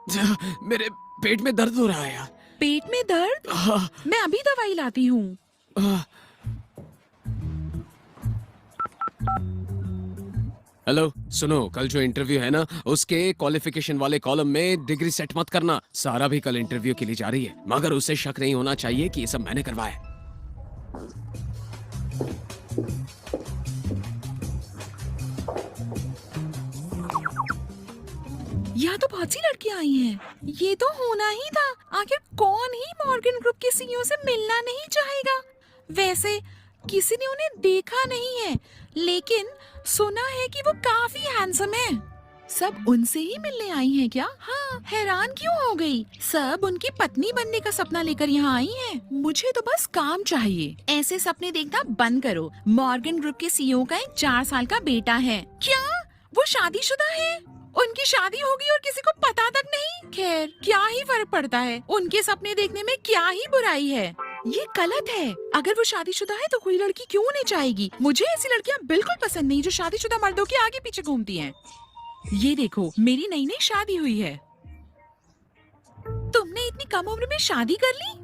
मेरे पेट में दर्द हो रहा है यार। पेट में दर्द? मैं अभी दवाई लाती हूँ। हेलो, सुनो, कल जो इंटरव्यू है ना, उसके क्वालिफिकेशन वाले कॉलम में डिग्री सेट मत करना। सारा भी कल इंटरव्यू के लिए जा रही है, मगर उसे शक नहीं होना चाहिए कि ये सब मैंने करवाया। यहाँ तो बहुत सी लड़कियाँ आई हैं। ये तो होना ही था। आखिर कौन ही मॉर्गन ग्रुप के सीईओ से मिलना नहीं चाहेगा? वैसे किसी ने उन्हें देखा नहीं है, लेकिन सुना है कि वो काफी हैंडसम है। सब उनसे ही मिलने आई हैं क्या? हाँ, हैरान क्यों हो गई? सब उनकी पत्नी बनने का सपना लेकर यहाँ आई हैं। मुझे तो बस काम चाहिए। ऐसे सपने देखना बंद करो। मॉर्गन ग्रुप के सीईओ का एक 4 साल का बेटा है। क्या वो शादीशुदा है? उनकी शादी होगी और किसी को पता तक नहीं। खैर, क्या ही फर्क पड़ता है? उनके सपने देखने में क्या ही बुराई है? ये गलत है। अगर वो शादीशुदा है तो कोई लड़की क्यों नहीं चाहेगी? मुझे ऐसी लड़कियां बिल्कुल पसंद नहीं जो शादीशुदा मर्दों के आगे पीछे घूमती हैं। ये देखो, मेरी नई नई शादी हुई है। तुमने इतनी कम उम्र में शादी कर ली?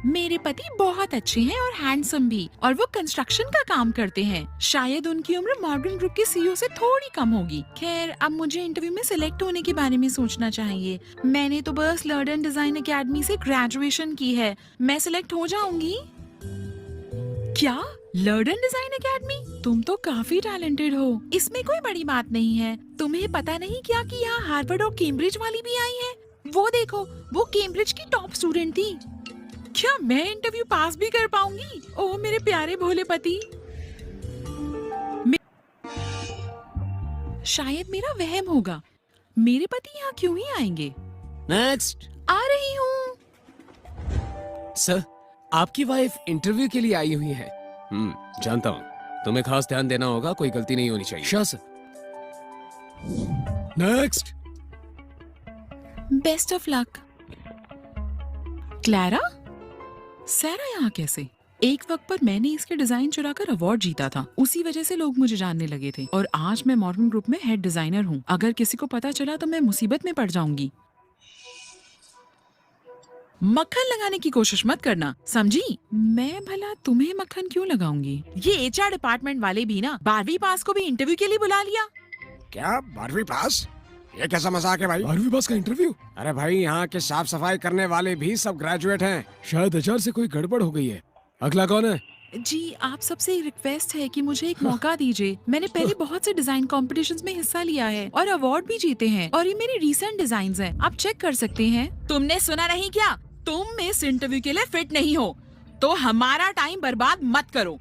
मेरे पति बहुत अच्छे हैं और हैंडसम भी, और वो कंस्ट्रक्शन का काम करते हैं। शायद उनकी उम्र मॉर्गन ग्रुप के सीईओ से थोड़ी कम होगी। खैर, अब मुझे इंटरव्यू में सिलेक्ट होने के बारे में सोचना चाहिए। मैंने तो बस लर्डन डिजाइन एकेडमी से ग्रेजुएशन की है। मैं सिलेक्ट हो जाऊंगी। क्या? लर्डन डिजाइन एकेडमी? तुम तो काफी टैलेंटेड हो। इसमें कोई बड़ी बात नहीं है। तुम्हें पता नहीं क्या कि यहाँ हार्वर्ड और कैम्ब्रिज वाली भी आई है? वो देखो, वो कैम्ब्रिज की टॉप स्टूडेंट थी। क्या मैं इंटरव्यू पास भी कर पाऊंगी? ओह मेरे प्यारे भोले पति। शायद मेरा वहम होगा। मेरे पति यहाँ क्यों ही आएंगे? नेक्स्ट। आ रही हूँ। सर, आपकी वाइफ इंटरव्यू के लिए आई हुई है। जानता हूँ। तुम्हें खास ध्यान देना होगा, कोई गलती नहीं होनी चाहिए। Sure sir. Next. Best of luck. Clara? Saira यहाँ कैसे? एक वक्त पर मैंने इसके डिजाइन चुराकर अवार्ड जीता था। उसी वजह से लोग मुझे जानने लगे थे, और आज मैं मॉर्गन ग्रुप में हेड डिजाइनर हूँ। अगर किसी को पता चला तो मैं मुसीबत में पड़ जाऊंगी। मक्खन लगाने की कोशिश मत करना, समझी? मैं भला तुम्हें मक्खन क्यों लगाऊंगी? ये एचआर डिपार्टमेंट वाले भी ना 12वीं पास को भी इंटरव्यू के लिए बुला लिया। क्या 12वीं पास? ये कैसा मजाक है भाई? 12वीं पास का इंटरव्यू? अरे भाई, यहाँ के साफ सफाई करने वाले भी सब ग्रेजुएट हैं। शायद एचआर से कोई गड़बड़ हो गई है। अगला कौन है? जी, आप सबसे एक रिक्वेस्ट है कि मुझे एक मौका दीजिए। मैंने पहले बहुत से डिजाइन कॉम्पिटिशन्स में हिस्सा लिया है और अवार्ड भी जीते हैं, और ये मेरे रीसेंट डिजाइन्स हैं। आप चेक कर सकते हैं। तुमने सुना नहीं क्या? तुम इस इंटरव्यू के लिए फिट नहीं हो, तो हमारा टाइम बर्बाद मत करो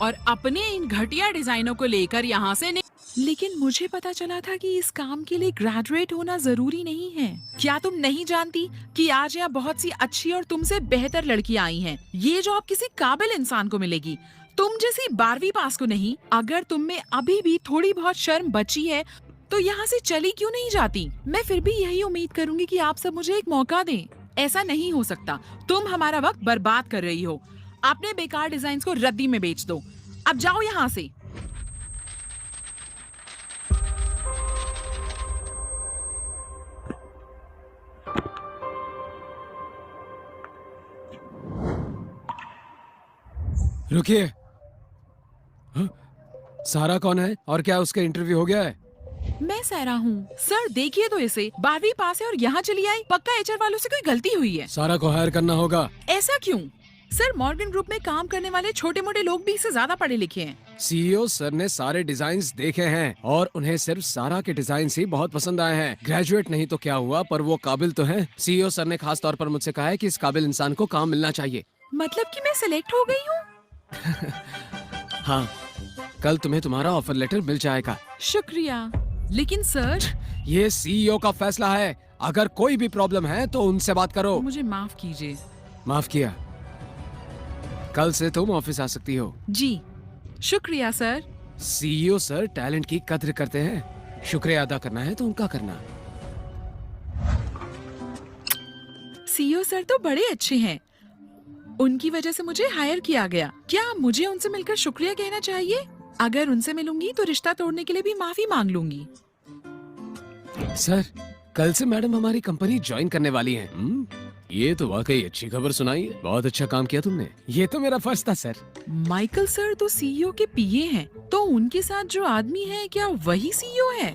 और अपने इन घटिया डिजाइनों को लेकर यहाँ से लेकिन मुझे पता चला था कि इस काम के लिए ग्रेजुएट होना जरूरी नहीं है। क्या तुम नहीं जानती कि आज यहाँ बहुत सी अच्छी और तुमसे बेहतर लड़कियां आई हैं? ये जॉब किसी काबिल इंसान को मिलेगी, तुम जैसी 12वीं पास को नहीं। अगर तुम में अभी भी थोड़ी बहुत शर्म बची है तो यहाँ से चली क्यों नहीं जाती? मैं फिर भी यही उम्मीद करूंगी कि आप सब मुझे एक मौका दें। ऐसा नहीं हो सकता। तुम हमारा वक्त बर्बाद कर रही हो। अपने बेकार डिजाइन को रद्दी में बेच दो। अब जाओ यहाँ से। रुकिए। हाँ? सारा कौन है और क्या उसका इंटरव्यू हो गया है? मैं सारा हूँ। सर देखिए तो इसे, 12वीं पास है और यहाँ चली आई। पक्का एचआर वालों से कोई गलती हुई है। सारा को हायर करना होगा। ऐसा क्यों? सर, मॉर्गन ग्रुप में काम करने वाले छोटे मोटे लोग भी इससे ज्यादा पढ़े लिखे हैं। सीईओ सर ने सारे डिजाइन्स देखे हैं और उन्हें सिर्फ सारा के डिजाइन ही बहुत पसंद आए हैं। ग्रेजुएट नहीं तो क्या हुआ, पर वो काबिल तो हैं। सीईओ सर ने खास तौर पर मुझसे कहा है कि इस काबिल इंसान को काम मिलना चाहिए। मतलब कि मैं सिलेक्ट हो गई हूँ? हाँ, कल तुम्हें तुम्हारा ऑफर लेटर मिल जाएगा। शुक्रिया। लेकिन सर, ये सीईओ का फैसला है। अगर कोई भी प्रॉब्लम है तो उनसे बात करो। मुझे माफ कीजिए। माफ किया। कल से तुम ऑफिस आ सकती हो। जी, शुक्रिया सर। सीईओ सर टैलेंट की कद्र करते हैं। शुक्रिया अदा करना है तो उनका करना। सीईओ सर तो बड़े अच्छे हैं। उनकी वजह से मुझे हायर किया गया। क्या मुझे उनसे मिलकर शुक्रिया कहना चाहिए? अगर उनसे मिलूंगी तो रिश्ता तोड़ने के लिए भी माफी मांग लूंगी। सर, कल से मैडम हमारी कंपनी ज्वाइन करने वाली हैं। ये तो वाकई अच्छी खबर सुनाई है। बहुत अच्छा काम किया तुमने। ये तो मेरा फर्स्ट था सर। माइकल सर तो सीईओ के पीए हैं, तो उनके साथ जो आदमी है क्या वही सीईओ है?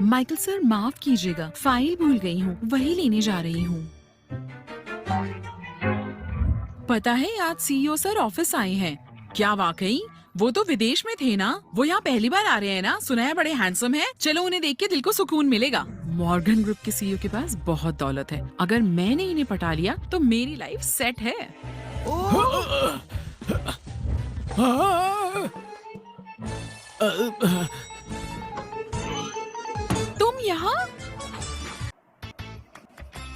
माइकल सर माफ कीजिएगा, फाइल भूल गई हूँ, वही लेने जा रही हूँ। पता है आज सीईओ सर ऑफिस आए हैं। क्या वाकई? वो तो विदेश में थे ना, वो यहाँ पहली बार आ रहे हैं ना। सुना है बड़े हैंडसम हैं। चलो उन्हें देख के दिल को सुकून मिलेगा। मॉर्गन ग्रुप के सीईओ के पास बहुत दौलत है। अगर मैंने इन्हें पटा लिया तो मेरी लाइफ सेट है। तुम यहाँ?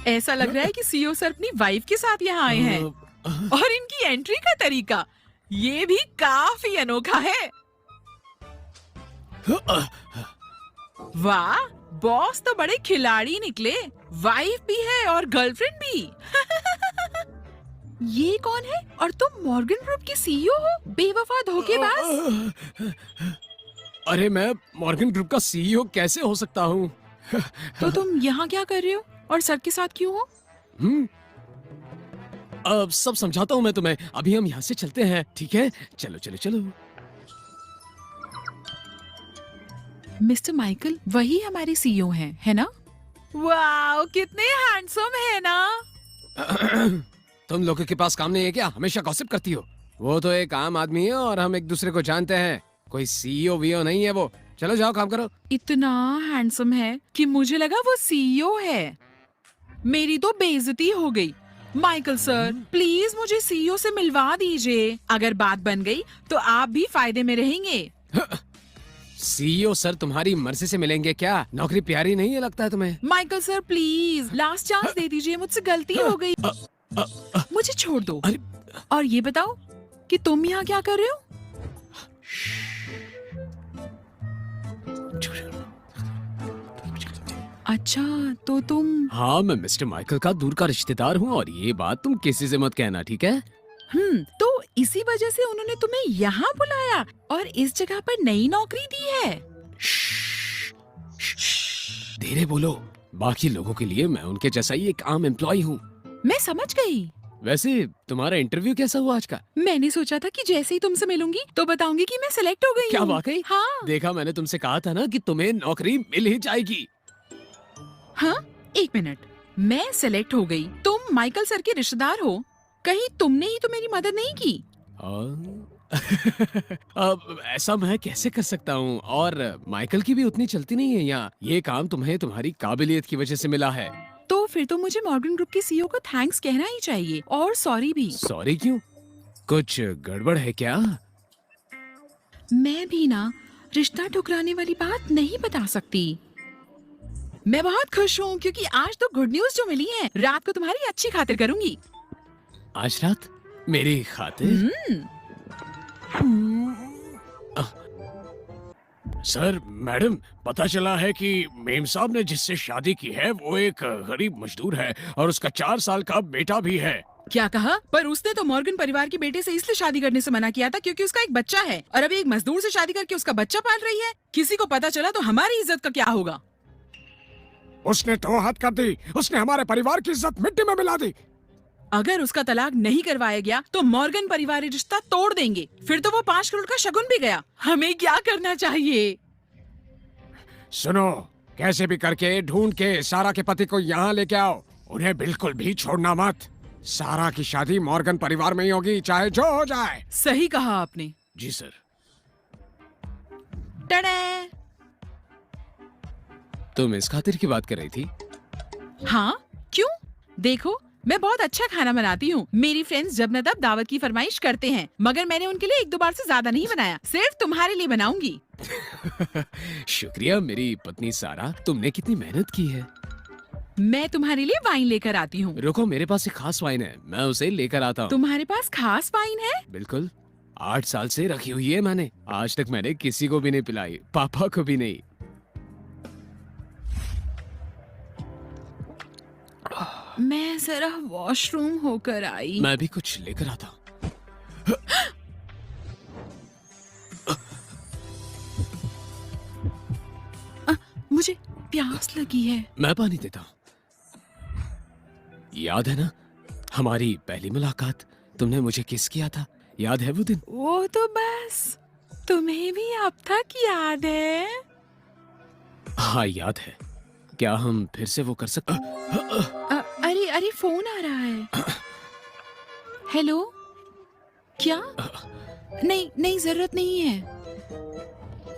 ऐसा लग रहा है कि सीईओ सर अपनी वाइफ के साथ यहाँ आए हैं। और इनकी एंट्री का तरीका ये भी काफी अनोखा है। वाह, बॉस तो बड़े खिलाड़ी निकले। वाइफ भी है और गर्लफ्रेंड भी। ये कौन है? और तुम मॉर्गन ग्रुप के सीईओ हो? बेवफा धोखेबाज। अरे मैं मॉर्गन ग्रुप का सीईओ कैसे हो सकता हूँ? तो तुम यहाँ क्या कर रहे हो और सर के साथ क्यों हो? अब सब समझाता हूँ मैं तुम्हें। अभी हम यहाँ से चलते हैं, ठीक है? चलो चलो चलो। मिस्टर माइकल वही हमारे सीईओ हैं, है ना? वाह, कितने हैंडसम है ना। तुम लोगों के पास काम नहीं है क्या? हमेशा गॉसिप करती हो। वो तो एक आम आदमी है और हम एक दूसरे को जानते हैं। कोई सीईओ वीओ नहीं है वो। चलो जाओ काम करो। इतना हैंडसम है कि मुझे लगा वो सीईओ है। मेरी तो बेइज्जती हो गई। माइकल सर प्लीज मुझे सीईओ से मिलवा दीजिए। अगर बात बन गई तो आप भी फायदे में रहेंगे। सीईओ सर तुम्हारी मर्जी से मिलेंगे क्या? नौकरी प्यारी नहीं है लगता है तुम्हें? Michael sir please last chance दे दीजिए, मुझसे गलती हो गई। मुझे छोड़ दो। और ये बताओ कि तुम यहाँ क्या कर रहे हो? अच्छा तो तुम। हाँ, मैं मिस्टर माइकल का दूर का रिश्तेदार हूँ और ये बात तुम किसी से मत कहना, ठीक है? तो इसी वजह से उन्होंने तुम्हें यहाँ बुलाया और इस जगह पर नई नौकरी दी है। धीरे बोलो। बाकी लोगों के लिए मैं उनके जैसा ही एक आम एम्प्लॉय हूँ। मैं समझ गई। वैसे तुम्हारा इंटरव्यू कैसा हुआ आज का? मैंने सोचा था कि जैसे ही तुमसे मिलूंगी तो बताऊंगी कि मैं सिलेक्ट हो गई क्या हूँ। वाकई? हाँ। देखा, मैंने तुमसे कहा था ना कि तुम्हें नौकरी मिल ही जाएगी। हाँ, एक मिनट। मैं सिलेक्ट हो गई, तुम माइकल सर के रिश्तेदार हो, कहीं तुमने ही तो मेरी मदद नहीं की? अब ऐसा मैं कैसे कर सकता हूँ? और माइकल की भी उतनी चलती नहीं है यहाँ। ये काम तुम्हें तुम्हारी काबिलियत की वजह से मिला है। तो फिर तो मुझे मॉर्गन ग्रुप के सीईओ को थैंक्स कहना ही चाहिए और सॉरी भी। सॉरी क्यों? कुछ गड़बड़ है क्या? मैं भी ना रिश्ता ठुकराने वाली बात नहीं बता सकती। मैं बहुत खुश हूँ क्योंकि आज तो गुड न्यूज जो मिली है। रात को तुम्हारी अच्छी खातिर करूंगी। आज रात मेरी खातिर? सर, मैडम, पता चला है कि मेम साहब ने जिससे शादी की है वो एक गरीब मजदूर है और उसका 4 साल का बेटा भी है। क्या कहा? पर उसने तो मॉर्गन परिवार के बेटे से इसलिए शादी करने से मना किया था क्योंकि उसका एक बच्चा है, और अभी एक मजदूर से शादी करके उसका बच्चा पाल रही है। किसी को पता चला तो हमारी इज्जत का क्या होगा? उसने तो हद कर दी। उसने हमारे परिवार की इज्जत मिट्टी में मिला दी। अगर उसका तलाक नहीं करवाया गया तो मॉर्गन परिवार रिश्ता तोड़ देंगे। फिर तो वो 5 करोड़ का शगुन भी गया। हमें क्या करना चाहिए? सुनो, कैसे भी करके ढूंढ के सारा के पति को यहाँ लेके आओ। उन्हें बिल्कुल भी छोड़ना मत। सारा की शादी मॉर्गन परिवार में ही होगी, चाहे जो हो जाए। सही कहा आपने। जी सर। टडे! तुम इस खातिर की बात कर रही थी? हाँ, क्यों? देखो, मैं बहुत अच्छा खाना बनाती हूँ। मेरी फ्रेंड्स जब न तब दावत की फरमाइश करते हैं, मगर मैंने उनके लिए 1-2 बार से ज्यादा नहीं बनाया। सिर्फ तुम्हारे लिए बनाऊंगी। शुक्रिया मेरी पत्नी सारा, तुमने कितनी मेहनत की है। मैं तुम्हारे लिए वाइन लेकर आती हूँ। रुको, मेरे पास एक खास वाइन है, मैं उसे लेकर आता हूँ। तुम्हारे पास खास वाइन है? बिल्कुल, 8 साल से रखी हुई है मैंने। आज तक मैंने किसी को भी नहीं पिलाई, पापा को भी नहीं। मैं जरा वॉशरूम होकर आई। मैं भी कुछ लेकर आता हूँ। मुझे प्यास लगी है। मैं पानी देता हूँ। याद है ना हमारी पहली मुलाकात? तुमने मुझे किस किया था, याद है वो दिन? वो तो बस तुम्हें भी अब तक याद है। हाँ याद है। क्या हम फिर से वो कर सकते? अरे अरे फोन आ रहा है। हेलो, क्या? नहीं नहीं, जरूरत नहीं है।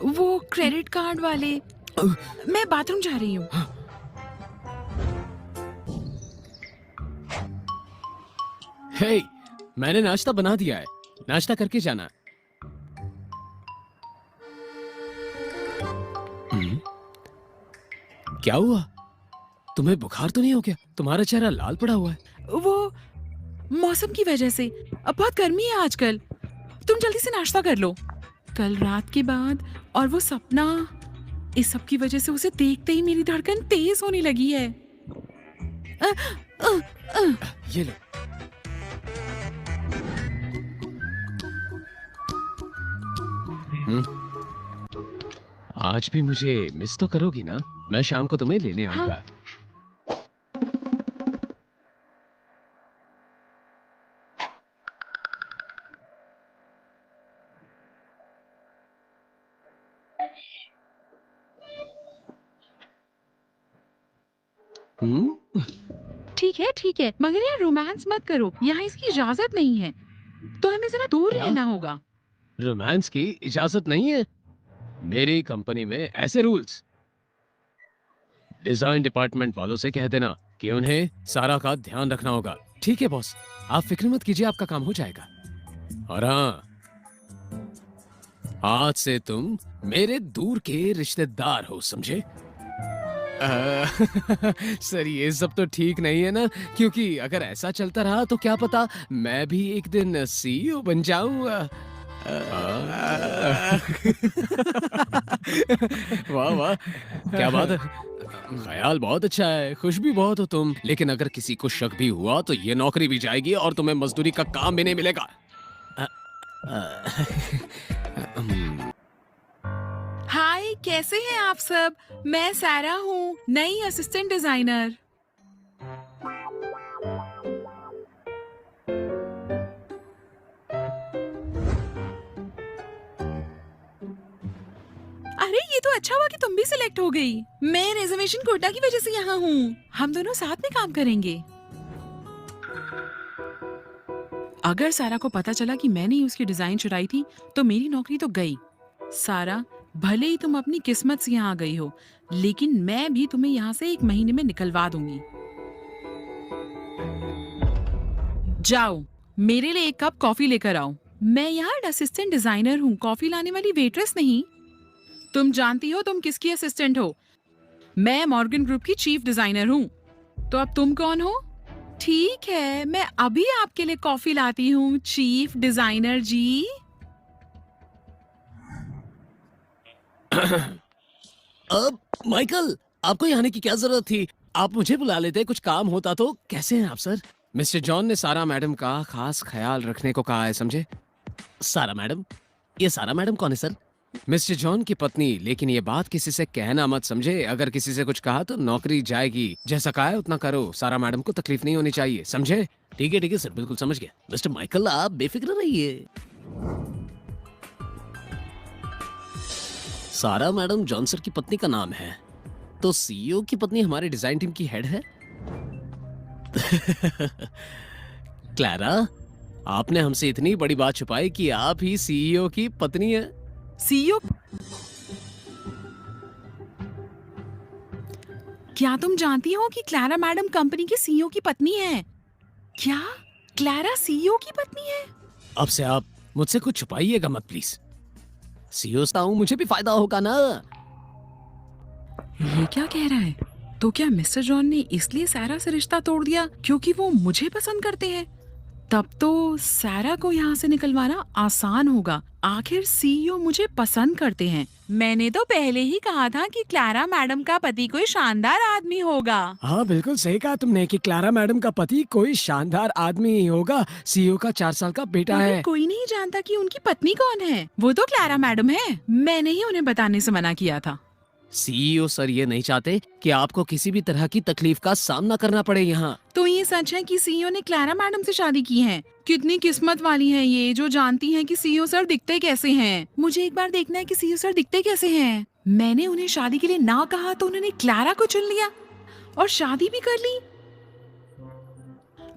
वो क्रेडिट कार्ड वाले। मैं बाथरूम जा रही हूँ। हे, मैंने नाश्ता बना दिया है, नाश्ता करके जाना। क्या हुआ? तुम्हें बुखार तो नहीं हो गया? तुम्हारा चेहरा लाल पड़ा हुआ है। वो मौसम की वजह से, अब बहुत गर्मी है आजकल। तुम जल्दी से नाश्ता कर लो। कल रात के बाद और वो सपना, इस सब की वजह से उसे देखते ही मेरी धड़कन तेज होने लगी है। ये लो। आज भी मुझे मिस तो करोगी ना? मैं शाम को तुम्हें लेने आऊंगा। ठीक है, मगर यार रोमांस मत करो, यहाँ इसकी इजाजत नहीं है, तो हमें जरा दूर क्या? रहना होगा। रोमांस की इजाजत नहीं है मेरी कंपनी में, ऐसे रूल्स। डिजाइन डिपार्टमेंट वालों से कह देना कि उन्हें सारा का ध्यान रखना होगा। ठीक है बॉस, आप फिक्र मत कीजिए, आपका काम हो जाएगा। और हाँ, आज से तुम मेरे दूर के रिश्तेदार हो, समझे? सर ये सब तो ठीक नहीं है ना, क्योंकि अगर ऐसा चलता रहा तो क्या पता मैं भी एक दिन सीईओ बन जाऊं। वाह वाह, क्या बात है। ख्याल बहुत अच्छा है, खुश भी बहुत हो तुम, लेकिन अगर किसी को शक भी हुआ तो ये नौकरी भी जाएगी और तुम्हें मजदूरी का काम भी नहीं मिलेगा। हाय, कैसे हैं आप सब? मैं सारा हूँ, नई असिस्टेंट डिजाइनर। अरे ये तो अच्छा हुआ कि तुम भी सिलेक्ट हो गई। मैं रिजर्वेशन कोटा की वजह से यहाँ हूँ। हम दोनों साथ में काम करेंगे। अगर सारा को पता चला कि मैंने ही उसकी डिजाइन चुराई थी तो मेरी नौकरी तो गई। सारा, भले ही तुम अपनी किस्मत से यहाँ आ गई हो, लेकिन मैं भी तुम्हें यहाँ से 1 महीने में निकलवा दूंगी। जाओ, मेरे लिए 1 कप कॉफी लेकर आओ। मैं यहाँ असिस्टेंट डिजाइनर हूँ, कॉफी लाने वाली वेट्रेस नहीं। तुम जानती हो तुम किसकी असिस्टेंट हो? मैं मॉर्गन ग्रुप की चीफ डिजाइनर हूँ। तो अब तुम कौन हो? ठीक है, मैं अभी आपके लिए कॉफी लाती हूँ, चीफ डिजाइनर जी। अब माइकल, आपको यहाँ आने की क्या जरूरत थी? आप मुझे बुला लेते, कुछ काम होता तो। कैसे हैं आप सर? मिस्टर जॉन ने सारा मैडम का खास ख्याल रखने को कहा है, समझे? सारा मैडम? ये सारा मैडम कौन है सर? मिस्टर जॉन की पत्नी, लेकिन ये बात किसी से कहना मत, समझे? अगर किसी से कुछ कहा तो नौकरी जाएगी। जैसा कहा है उतना करो, सारा मैडम को तकलीफ नहीं होनी चाहिए, समझे? ठीक है सर, बिल्कुल समझ गया। मिस्टर माइकल, आप बेफिक्र रहिए। सारा मैडम जॉन सर की पत्नी का नाम है, तो सीईओ की पत्नी हमारे डिजाइन टीम की हेड है। क्लारा, आपने हमसे इतनी बड़ी बात छुपाई कि आप ही सीईओ की पत्नी है। सीईओ? क्या तुम जानती हो कि क्लारा मैडम कंपनी की सीईओ की पत्नी है? क्या क्लारा सीईओ की पत्नी है? अब से आप मुझसे कुछ छुपाइएगा मत प्लीज। सीईओ हूं, मुझे भी फायदा होगा ना। ये क्या कह रहा है? तो क्या मिस्टर जॉन ने इसलिए सारा से रिश्ता तोड़ दिया क्योंकि वो मुझे पसंद करते हैं? तब तो सारा को यहाँ से निकलवाना आसान होगा। आखिर सीईओ मुझे पसंद करते हैं। मैंने तो पहले ही कहा था कि क्लारा मैडम का पति कोई शानदार आदमी होगा। हाँ बिल्कुल सही कहा तुमने कि क्लारा मैडम का पति कोई शानदार आदमी ही होगा। सीईओ का 4 साल का बेटा मगर है। कोई नहीं जानता कि उनकी पत्नी कौन है। वो तो क्लारा मैडम है। मैंने ही उन्हें बताने से मना किया था। सीईओ सर ये नहीं चाहते कि आपको किसी भी तरह की तकलीफ का सामना करना पड़े यहाँ। तो ये सच है कि सीईओ ने क्लारा मैडम से शादी की है? कितनी किस्मत वाली है ये जो जानती हैं कि सीईओ सर दिखते कैसे हैं। मुझे एक बार देखना है कि सीईओ सर दिखते कैसे हैं। मैंने उन्हें शादी के लिए ना कहा तो उन्होंने क्लारा को चुन लिया और शादी भी कर ली।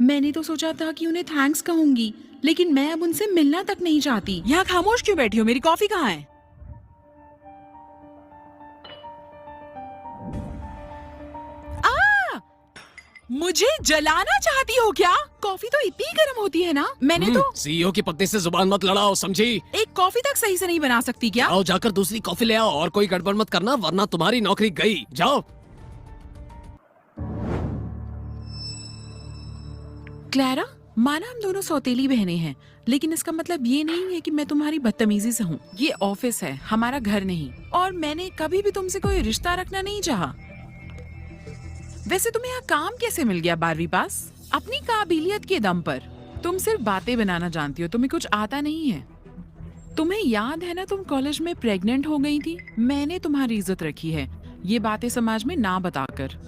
मैंने तो सोचा था कि उन्हें थैंक्स कहूंगी, लेकिन मैं अब उनसे मिलना तक नहीं चाहती। यहाँ खामोश क्यों बैठी हो? मेरी कॉफी कहाँ है? मुझे जलाना चाहती हो क्या? कॉफी तो इतनी गर्म होती है ना। मैंने तो सीईओ की पत्नी से जुबान मत लड़ाओ, समझी? एक कॉफी तक सही से नहीं बना सकती क्या? आओ जाकर दूसरी कॉफी ले आओ और कोई गड़बड़ मत करना वरना तुम्हारी नौकरी गई। जाओ। क्लारा, माना हम दोनों सौतेली बहनें हैं, लेकिन इसका मतलब ये नहीं है कि मैं तुम्हारी बदतमीजी से हूँ। ये ऑफिस है, हमारा घर नहीं, और मैंने कभी भी तुमसे कोई रिश्ता रखना नहीं चाहा। वैसे तुम्हें यहाँ काम कैसे मिल गया 12वीं पास? अपनी काबिलियत के दम पर। तुम सिर्फ बातें बनाना जानती हो, तुम्हें कुछ आता नहीं है। तुम्हें याद है ना, तुम कॉलेज में प्रेग्नेंट हो गई थी। मैंने तुम्हारी इज्जत रखी है, ये बातें समाज में ना बताकर।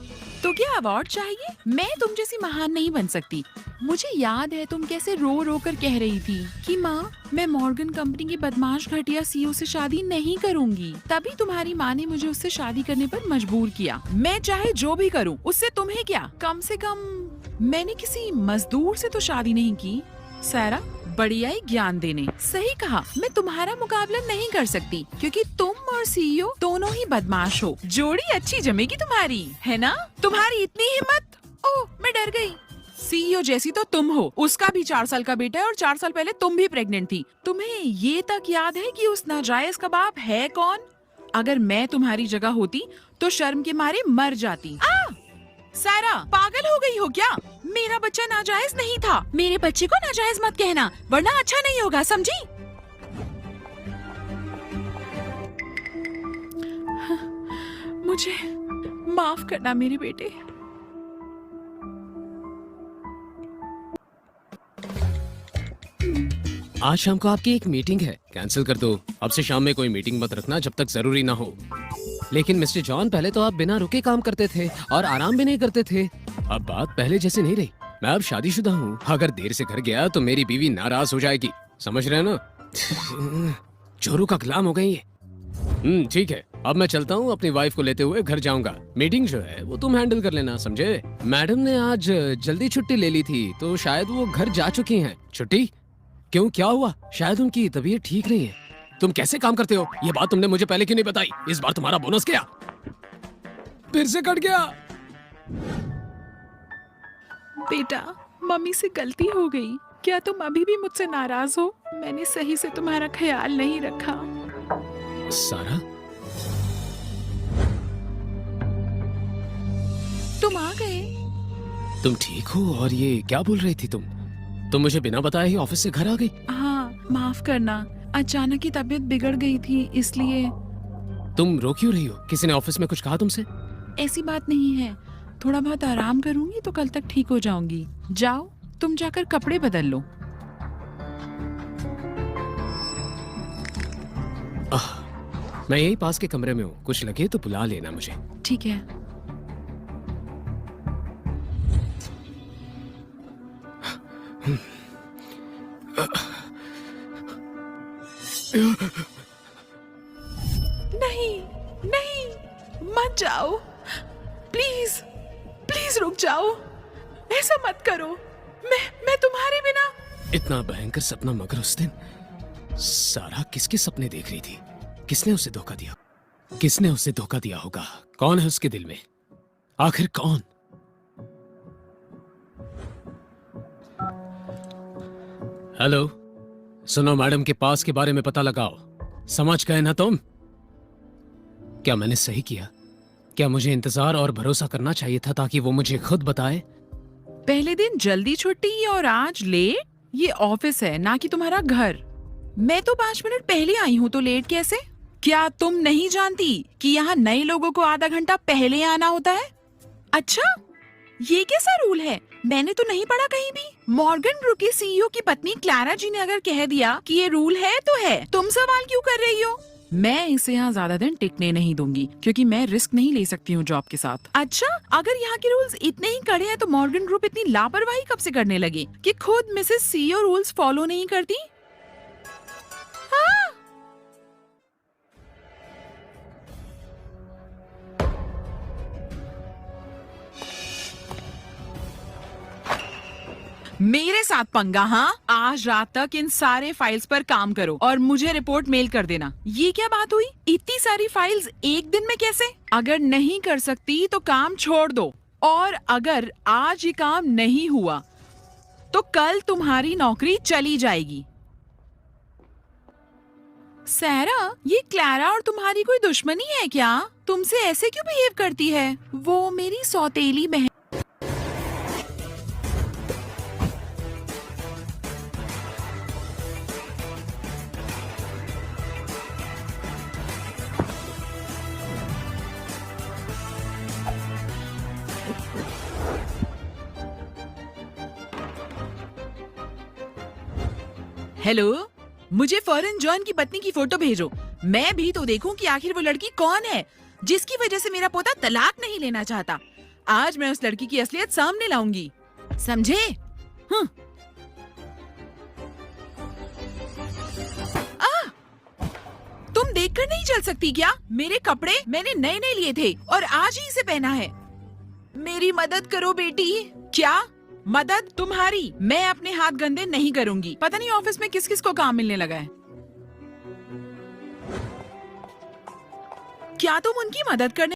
तो क्या अवार्ड चाहिए? मैं तुम जैसी महान नहीं बन सकती। मुझे याद है तुम कैसे रो रो कर कह रही थी कि माँ, मैं मॉर्गन कंपनी के बदमाश घटिया सीईओ से शादी नहीं करूंगी। तभी तुम्हारी माँ ने मुझे उससे शादी करने पर मजबूर किया। मैं चाहे जो भी करूं, उससे तुम्हें क्या? कम से कम मैंने किसी मजदूर से तो शादी नहीं की। सारा बढ़िया ही ज्ञान देने। सही कहा, मैं तुम्हारा मुकाबला नहीं कर सकती क्योंकि तुम और सीईओ दोनों ही बदमाश हो। जोड़ी अच्छी जमेगी तुम्हारी, है ना? तुम्हारी इतनी हिम्मत। ओह, मैं डर गई। सीईओ जैसी तो तुम हो। उसका भी 4 साल का बेटा है और 4 साल पहले तुम भी प्रेग्नेंट थी। तुम्हें ये तक याद है कि उस नाजायज का बाप है कौन? अगर मैं तुम्हारी जगह होती तो शर्म के मारे मर जाती। सारा, पागल हो गई हो क्या? मेरा बच्चा नाजायज नहीं था। मेरे बच्चे को नाजायज मत कहना, वरना अच्छा नहीं होगा, समझी? मुझे माफ करना मेरे बेटे। आज शाम को आपकी एक मीटिंग है, कैंसिल कर दो। अब से शाम में कोई मीटिंग मत रखना जब तक जरूरी ना हो। लेकिन मिस्टर जॉन, पहले तो आप बिना रुके काम करते थे और आराम भी नहीं करते थे। अब बात पहले जैसी नहीं रही। मैं अब शादीशुदा हूँ। अगर देर से घर गया तो मेरी बीवी नाराज हो जाएगी, समझ रहे हैं ना? चोरों का गुलाम हो गई है। ठीक है, अब मैं चलता हूँ। अपनी वाइफ को लेते हुए घर जाऊंगा। मीटिंग जो है वो तुम हैंडल कर लेना, समझे? मैडम ने आज जल्दी छुट्टी ले ली थी तो शायद वो घर जा चुकी हैं। छुट्टी? क्यों, क्या हुआ? शायद उनकी तबीयत ठीक नहीं है। तुम कैसे काम करते हो? ये बात तुमने मुझे पहले क्यों नहीं बताई? इस बार तुम्हारा बोनस क्या फिर से कट गया? बेटा, मम्मी से गलती हो गई। क्या तुम अभी भी मुझसे नाराज हो? मैंने सही से तुम्हारा ख्याल नहीं रखा। सारा, तुम आ गए। तुम ठीक हो? और ये क्या बोल रही थी तुम मुझे बिना बताए ही ऑफिस से घर आ गई? हाँ, माफ करना, अचानक ही तबीयत बिगड़ गई थी इसलिए। तुम रो क्यों रही हो? किसी ने ऑफिस में कुछ कहा तुमसे? ऐसी बात नहीं है, थोड़ा बहुत आराम करूंगी तो कल तक ठीक हो जाऊंगी। जाओ, तुम जाकर कपड़े बदल लो। मैं यही पास के कमरे में हूँ, कुछ लगे तो बुला लेना मुझे। ठीक है। नहीं नहीं, मत जाओ, प्लीज प्लीज रुक जाओ, ऐसा मत करो। मैं तुम्हारे बिना। इतना भयंकर सपना, मगर उस दिन सारा किसके सपने देख रही थी? किसने उसे धोखा दिया? किसने उसे धोखा दिया होगा? कौन है उसके दिल में? आखिर कौन? हेलो, सुनो, मैडम के पास के बारे में पता लगाओ। समझ गए ना तुम? क्या मैंने सही किया? क्या मुझे इंतजार और भरोसा करना चाहिए था ताकि वो मुझे खुद बताए? पहले दिन जल्दी छुट्टी और आज लेट। ये ऑफिस है ना कि तुम्हारा घर। मैं तो 5 मिनट पहले आई हूँ तो लेट कैसे? क्या तुम नहीं जानती कि यहाँ नए लोगों को आधा घंटा पहले आना होता है? अच्छा, ये कैसा रूल है? मैंने तो नहीं पढ़ा कहीं भी। मॉर्गन ग्रुप के सीईओ की पत्नी क्लारा जी ने अगर कह दिया कि ये रूल है तो है। तुम सवाल क्यों कर रही हो? मैं इसे यहाँ ज्यादा दिन टिकने नहीं दूंगी क्योंकि मैं रिस्क नहीं ले सकती हूँ जॉब के साथ। अच्छा, अगर यहाँ के रूल्स इतने ही कड़े हैं तो मॉर्गन ग्रुप इतनी लापरवाही कब से करने लगी कि खुद मिसेस सीईओ रूल्स फॉलो नहीं करती? हाँ। मेरे साथ पंगा? हाँ, आज रात तक इन सारे फाइल्स पर काम करो और मुझे रिपोर्ट मेल कर देना। ये क्या बात हुई? इतनी सारी फाइल्स एक दिन में कैसे? अगर नहीं कर सकती तो काम छोड़ दो, और अगर आज ये काम नहीं हुआ तो कल तुम्हारी नौकरी चली जाएगी। सैरा, ये क्लारा और तुम्हारी कोई दुश्मनी है क्या? तुमसे ऐसे क्यों बिहेव करती है? वो मेरी सौतेली बहन। हेलो, मुझे फौरन जॉन की पत्नी की फोटो भेजो। मैं भी तो देखूं कि आखिर वो लड़की कौन है जिसकी वजह से मेरा पोता तलाक नहीं लेना चाहता। आज मैं उस लड़की की असलियत सामने लाऊंगी, समझे? तुम देखकर नहीं चल सकती क्या? मेरे कपड़े मैंने नए नए लिए थे और आज ही इसे पहना है। मेरी मदद करो बेटी। क्या मदद? तुम्हारी। मैं अपने हाथ गंदे नहीं करूंगी। पता नहीं ऑफिस में किस किस को काम मिलने लगा है। क्या तुम उनकी मदद करने